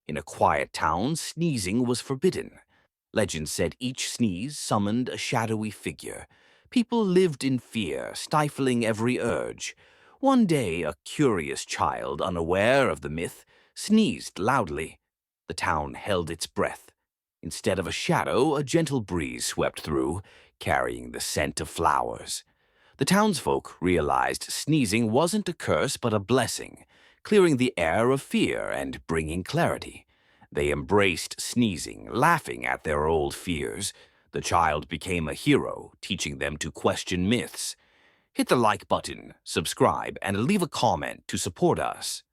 In a quiet town, sneezing was forbidden. Legend said each sneeze summoned a shadowy figure. People lived in fear, stifling every urge. One day, a curious child, unaware of the myth, sneezed loudly. The town held its breath. Instead of a shadow, a gentle breeze swept through, carrying the scent of flowers. The townsfolk realized sneezing wasn't a curse but a blessing, clearing the air of fear and bringing clarity. They embraced sneezing, laughing at their old fears. The child became a hero, teaching them to question myths. Hit the like button, subscribe, and leave a comment to support us.